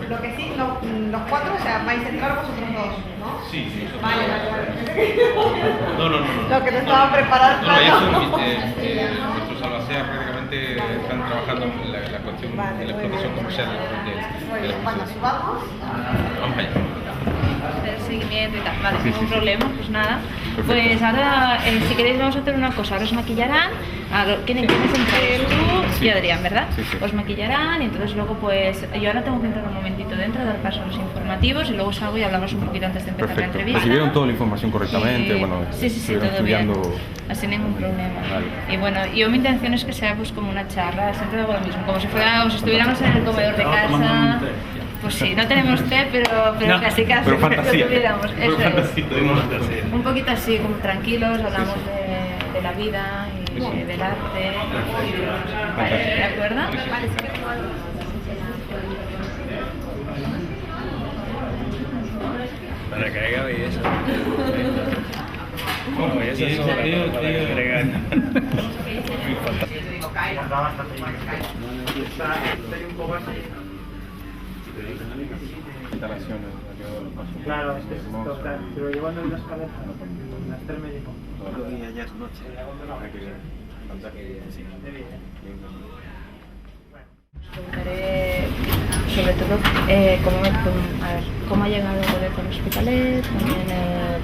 lo que sí, los cuatro, o sea, vais a entrar vosotros dos, ¿no? Sí. Vale. No. Lo que no estaba preparado. No, ellos son nuestros albaceas prácticamente están trabajando en la cuestión de la explotación comercial de Cuando subamos. Vamos allá. Hacer seguimiento y tal, vale, sin ningún problema, pues nada. Pues ahora, si queréis, vamos a hacer una cosa. Ahora os maquillarán. ¿Quiénes entráis? Tú y Adrián, ¿verdad? Sí. Os maquillarán y entonces luego, pues yo ahora tengo que entrar un momentito dentro, dar paso a los informativos y luego salgo y hablamos un poquito antes de empezar la entrevista. ¿Recibieron toda la información correctamente? Bueno, sí, todo bien. Así ningún problema. Vale. Y bueno, yo mi intención es que sea pues como una charla, siempre hago lo mismo, como si estuviéramos en el comedor de casa. Pues sí, no tenemos té, pero no, casi. Pero fantasía. Tuviéramos, eso es. Un poquito así, como tranquilos, hablamos de la vida y del arte. ¿De acuerdo? Vale, Para que haya belleza. Bueno, belleza es para agregar. Instalaciones. Claro, es total. Pero llevando las cabezas, las tres me dijo. Todavía ya es noche. Preguntaré sobre todo cómo ha llegado el boleto al Hospitalet, también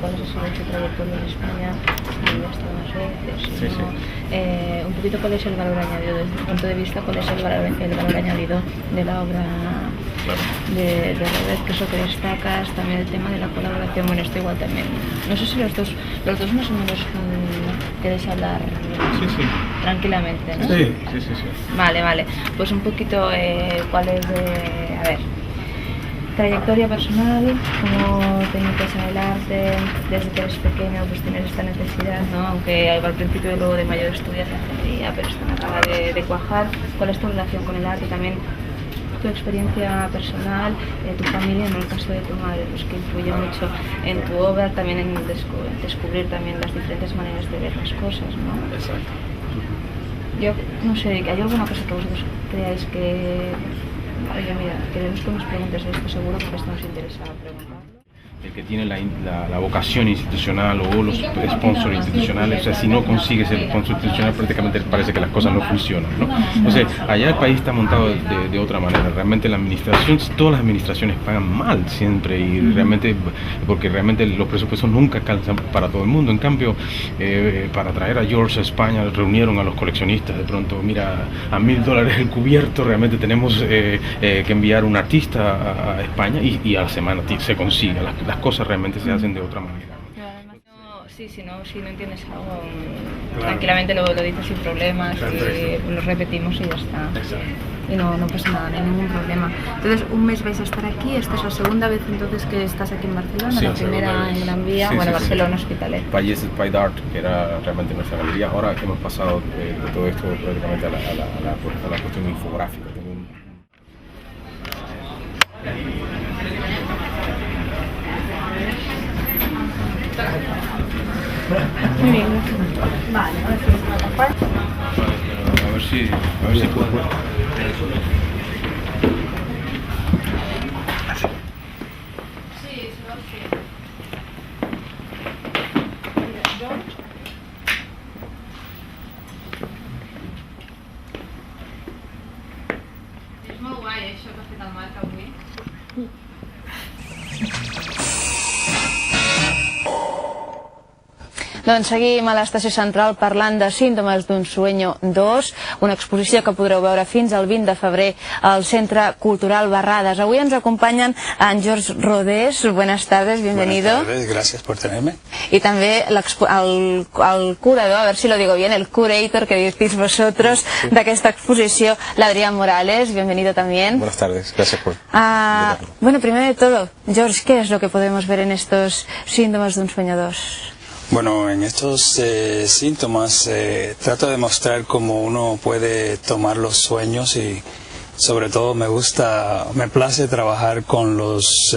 cuál ha sido su trayectoria en España, si ha estado más veces, un poquito cuál es el valor añadido, desde tu punto de vista, cuál es el valor añadido de la obra de Rodez, que es lo que destacas, también el tema de la colaboración, bueno, esto igual también. No sé si los dos más o menos queréis hablar. Sí. tranquilamente, ¿no? Sí. Vale. Pues un poquito, ¿cuál es a ver, trayectoria personal, cómo te metes en el arte, desde que eres pequeño pues tienes esta necesidad, ¿no? Aunque al principio y luego de mayor estudias ingeniería, pero esto no acaba de cuajar. ¿Cuál es tu relación con el arte? También tu experiencia personal, tu familia, en el caso de tu madre, pues que influye mucho en tu obra, también en descubrir también las diferentes maneras de ver las cosas, ¿no? Exacto. Yo no sé, ¿hay alguna cosa que vosotros creáis que... Oye, mira, queremos que nos preguntes esto seguro porque esto nos interesa preguntar? El que tiene la vocación institucional o los sponsors institucionales, o sea, si no consigues el sponsor institucional prácticamente parece que las cosas no funcionan, ¿no? Entonces, allá el país está montado de otra manera. Realmente la administración, todas las administraciones pagan mal siempre y realmente, porque realmente los presupuestos nunca alcanzan para todo el mundo. En cambio, para traer a George a España, reunieron a los coleccionistas, de pronto, mira, a $1000 el cubierto, realmente tenemos que enviar un artista a España y a la semana se consigue. Las cosas realmente se hacen de otra manera. Sí, si no entiendes algo, tranquilamente lo dices sin problemas y lo repetimos y ya está. Y no pasa nada, no hay ningún problema. Entonces, un mes vais a estar aquí, esta es la segunda vez entonces que estás aquí en Barcelona, Sí, la primera en Gran Vía, Barcelona, Hospitalet. Valles Pride Art, que era realmente nuestra galería, ahora hemos pasado de todo esto prácticamente a la cuestión infográfica. Muy bien, vale, A ver si puedo. És molt guai això que ha fet el Marc avui. Doncs seguim a l'estació central parlant de Símptomes d'un sueño 2, una exposició que podreu veure fins al 20 de febrer al Centre Cultural Barradas. Avui ens acompanyen en George Rodés. Buenas tardes, bienvenido. Buenas tardes, gracias por tenerme. Y también el curador, a ver si lo digo bien, el curator que decís vosotros de esta exposición, Adrián Morales. Bienvenido también. Buenas tardes, gracias por... Bueno, primero de todo, George, ¿qué es lo que podemos ver en estos Símptomes d'un sueño 2? Bueno, en estos síntomas trato de mostrar cómo uno puede tomar los sueños y sobre todo me place trabajar con los,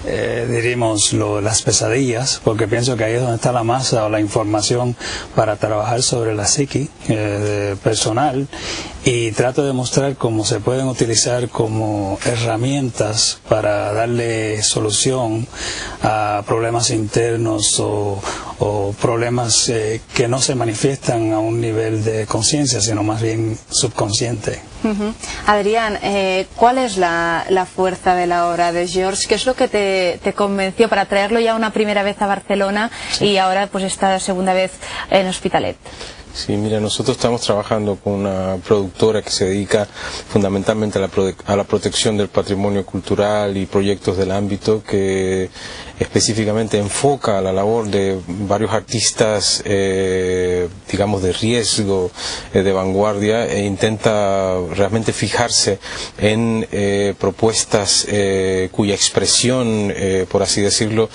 diríamos, las pesadillas, porque pienso que ahí es donde está la masa o la información para trabajar sobre la psiqui personal, y trato de mostrar cómo se pueden utilizar como herramientas para darle solución a problemas internos o problemas que no se manifiestan a un nivel de conciencia, sino más bien subconsciente. Adrián, ¿cuál es la fuerza de la obra de George? ¿Qué es lo que te convenció para traerlo ya una primera vez a Barcelona y ahora pues esta segunda vez en Hospitalet? Sí, mira, nosotros estamos trabajando con una productora que se dedica fundamentalmente a la protección del patrimonio cultural y proyectos del ámbito, que específicamente enfoca la labor de varios artistas, digamos, de riesgo, de vanguardia, e intenta realmente fijarse en propuestas cuya expresión, por así decirlo,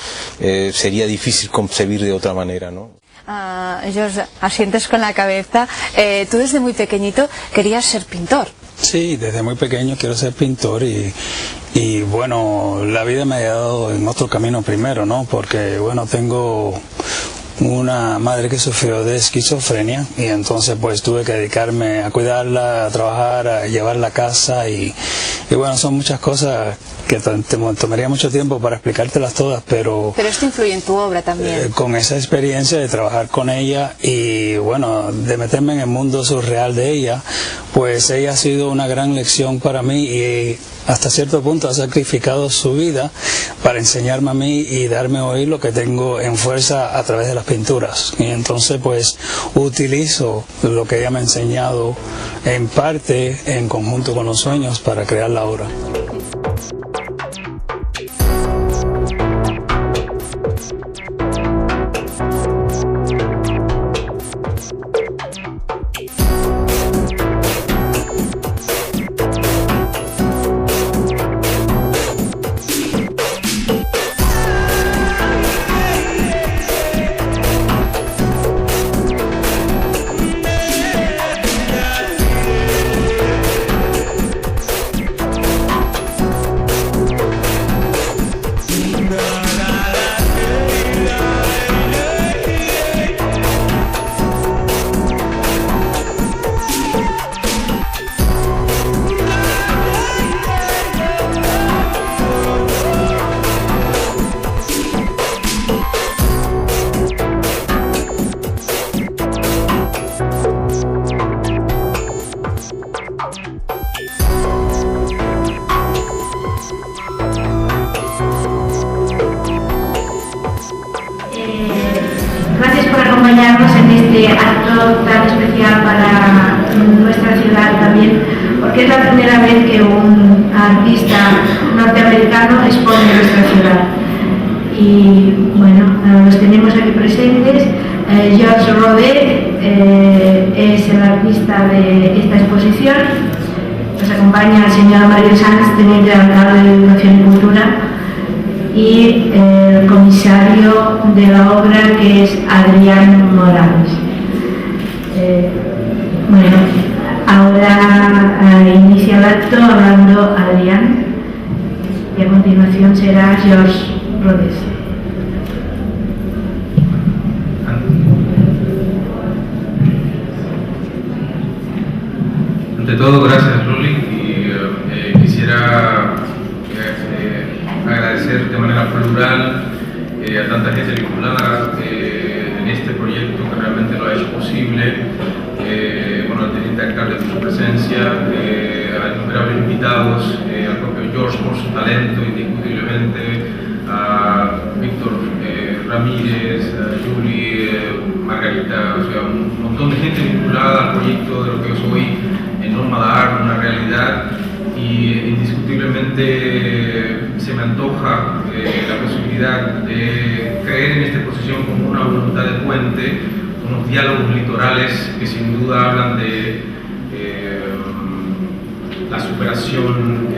sería difícil concebir de otra manera, ¿no? George, asientes con la cabeza. Tú desde muy pequeñito querías ser pintor. Sí, desde muy pequeño quiero ser pintor y bueno, la vida me ha llevado en otro camino primero, ¿no? Porque bueno, tengo una madre que sufrió de esquizofrenia y entonces pues tuve que dedicarme a cuidarla, a trabajar, a llevarla a casa y bueno, son muchas cosas que tomaría mucho tiempo para explicártelas todas, pero esto influye en tu obra también. Con esa experiencia de trabajar con ella y bueno, de meterme en el mundo surreal de ella, pues ella ha sido una gran lección para mí y hasta cierto punto ha sacrificado su vida para enseñarme a mí y darme a oír lo que tengo en fuerza a través de las pinturas. Y entonces pues utilizo lo que ella me ha enseñado en parte en conjunto con los sueños para crear la obra. artista norteamericano expone nuestra ciudad. Y bueno, los tenemos aquí presentes. Georges Rodet es el artista de esta exposición. Nos acompaña el señor Mario Sanz, teniente alcalde de Educación y Cultura, y el comisario de la obra, que es Adrián Morales. Bueno, ahora inicia el acto hablando Adrián y a continuación será Georges Rodet. Ante todo, gracias Loli, y quisiera agradecer de manera plural a tanta gente vinculada en este proyecto que realmente lo ha hecho posible, bueno, al teniente alcalde por su presencia, a innumerables invitados, al propio George por su talento indiscutiblemente, a Víctor Ramírez, a Julie, Margarita, o sea, un montón de gente vinculada al proyecto de lo que es hoy en Nómada Art, una realidad, y indiscutiblemente se me antoja la posibilidad de creer en esta exposición como una voluntad de puente, unos diálogos litorales que sin duda hablan de la superación,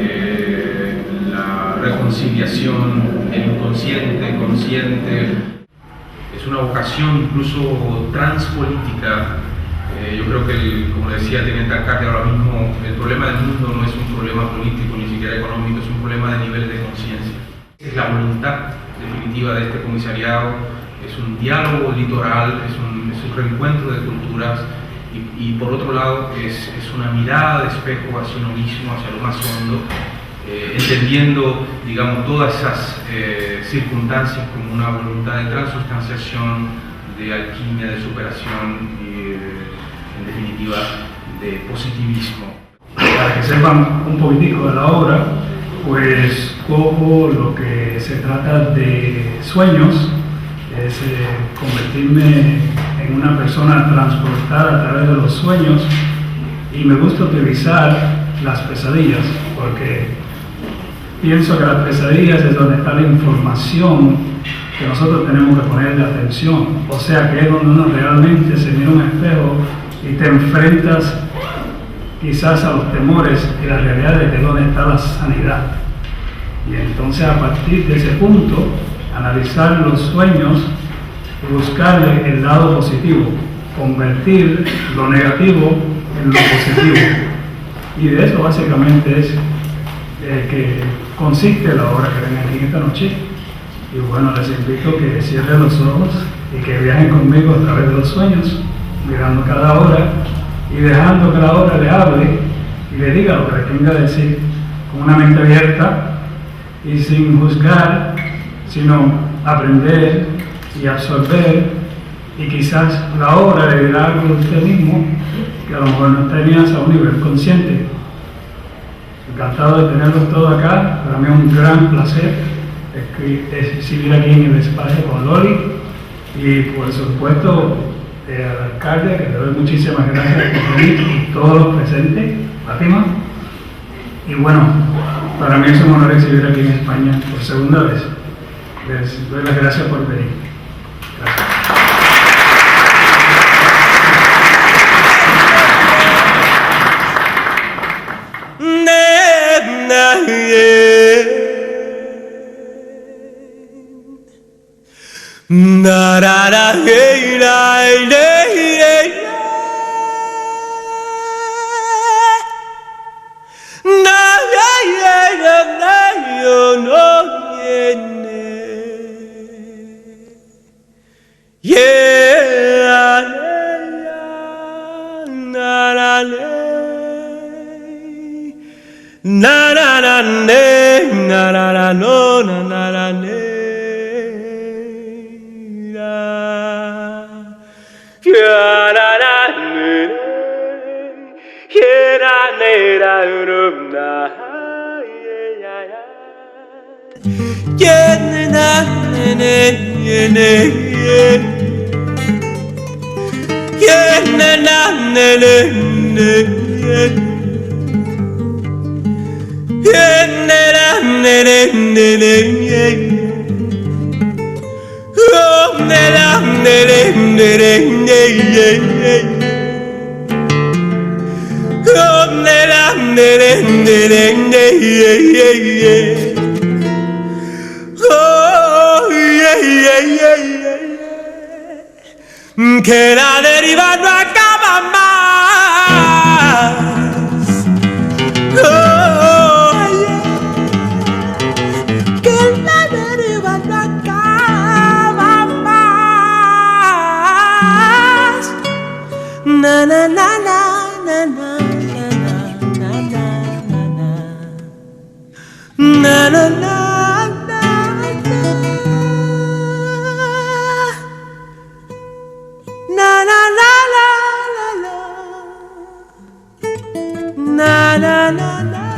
la reconciliación, el inconsciente, consciente. Es una vocación incluso transpolítica. Yo creo que, como decía el teniente alcalde ahora mismo, el problema del mundo no es un problema político ni siquiera económico, es un problema de nivel de conciencia. Es la voluntad definitiva de este comisariado, es un diálogo litoral, es un reencuentro de culturas y por otro lado es una mirada de espejo hacia uno mismo, hacia lo más hondo, entendiendo, digamos, todas esas circunstancias como una voluntad de transustanciación, de alquimia, de superación y en definitiva de positivismo. Para que sepan un poquitico de la obra, pues cojo lo que se trata de sueños, es convertirme en una persona transportada a través de los sueños, y me gusta utilizar las pesadillas porque pienso que las pesadillas es donde está la información que nosotros tenemos que ponerle atención, o sea que es donde uno realmente se mira un espejo y te enfrentas quizás a los temores y las realidades de dónde está la sanidad. Y entonces a partir de ese punto, analizar los sueños y buscarle el lado positivo, convertir lo negativo en lo positivo. Y de eso básicamente es que consiste la obra que ven aquí esta noche. Y bueno, les invito a que cierren los ojos y que viajen conmigo a través de los sueños, mirando cada obra y dejando que la obra le hable y le diga lo que le tenga que decir, con una mente abierta y sin juzgar, sino aprender y absorber, y quizás la obra le dirá algo de usted mismo que a lo mejor no tenías a un nivel consciente. Encantado de tenerlos todos acá, para mí es un gran placer exhibir aquí en el espacio con Loli, y por supuesto al alcalde, que le doy muchísimas gracias por venir, y todos los presentes, Fátima. Y bueno, para mí es un honor exhibir aquí en España por segunda vez. Les doy las gracias por venir. Gracias. Yeah. Que la deriva no acaba más. Que la deriva no acaba más. Na na na na na na na na na na na. Na na na na